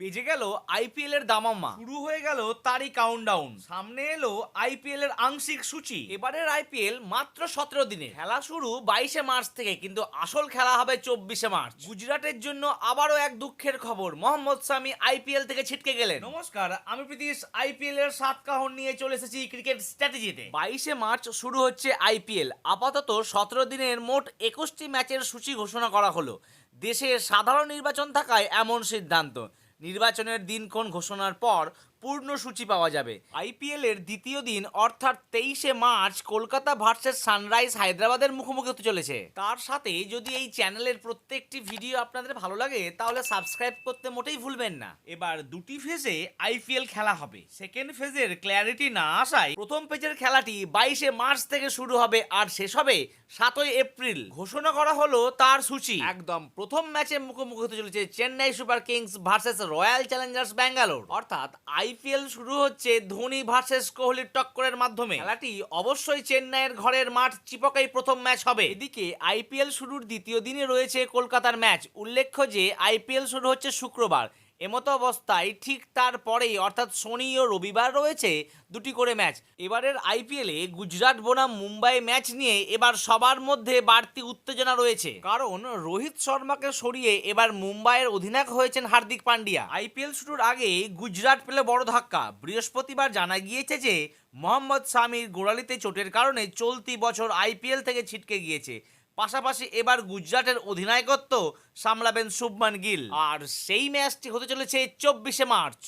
বেজে গেল আইপিএল এর দামামা, শুরু হয়ে গেল তারই কাউন্টডাউন। সামনে এলো আইপিএল এর আংশিক সূচি। এবারের আইপিএল মাত্র 17 দিনে, খেলা শুরু 22শে মার্চ থেকে, কিন্তু আসল খেলা হবে 24শে মার্চ। গুজরাটের জন্য আবারও এক দুঃখের খবর, মোহাম্মদ শামি আইপিএল থেকে ছিটকে গেলেন। নমস্কার, আমি প্রীতিশ আইপিএল এর 7 কাহন নিয়ে চলে এসেছি ক্রিকেট স্ট্র্যাটেজিতে। 22শে মার্চ শুরু হচ্ছে আইপিএল। আপাতত 17 দিনের মোট 21টি ম্যাচের সূচি ঘোষণা করা হলো। দেশে সাধারণ নির্বাচন থাকায় এমন সিদ্ধান্ত। নির্বাচনের দিনক্ষণ ঘোষণার পর পূর্ণ সূচি পাওয়া যাবে। আইপিএল এর দ্বিতীয় দিন অর্থাৎ 23শে মার্চ কলকাতা ভার্সেস সানরাইজ হায়দ্রাবাদের মুখোমুখি হতে চলেছে। তার সাথে যদি এই চ্যানেলের প্রত্যেকটি ভিডিও আপনাদের ভালো লাগে তাহলে সাবস্ক্রাইব করতে মোটেই ভুলবেন না। এবার দুটি ফেজে আইপিএল খেলা হবে। সেকেন্ড ফেজের ক্ল্যারিটি না আসায় প্রথম ফেজের খেলাটি 22শে মার্চ থেকে শুরু হবে আর শেষ হবে 7ই এপ্রিল। ঘোষণা করা হলো তার সূচি। একদম প্রথম ম্যাচে মুখোমুখি হতে চলেছে Chennai Super Kings versus Royal Challengers Bangalore. অর্থাৎ আইপিএল শুরু হচ্ছে ধোনি ভার্সেস কোহলির টক্করের মাধ্যমে। খেলাটি অবশ্যই চেন্নাইয়ের ঘরের মাঠ চিপকাই প্রথম ম্যাচ হবে। এদিকে আইপিএল শুরুর দ্বিতীয় দিনে রয়েছে কলকাতার ম্যাচ। উল্লেখ্য যে আইপিএল শুরু হচ্ছে শুক্রবার। এমতো অবস্থায় ঠিক তারপরেই অর্থাৎ শনি ও রবিবার রয়েছে দুটি করে ম্যাচ। এবারের আইপিএলে গুজরাট বনাম মুম্বাই ম্যাচ নিয়ে এবার সবার মধ্যে বাড়তি উত্তেজনা রয়েছে, কারণ রোহিত শর্মাকে সরিয়ে এবার মুম্বাইয়ের অধিনায়ক হয়েছেন হার্দিক পান্ডিয়া। আইপিএল শুরুর আগে গুজরাট পেল বড় ধাক্কা। বৃহস্পতিবার জানা গিয়েছে যে মোহাম্মদ শামির গোড়ালিতে চোটের কারণে চলতি বছর আইপিএল থেকে ছিটকে গিয়েছে। পাশাপাশি এবার গুজরাটের অধিনায়কত্ব সামলাবেন শুভমান গিল। আর সেই ম্যাচটি হতে চলেছে 24শে মার্চ।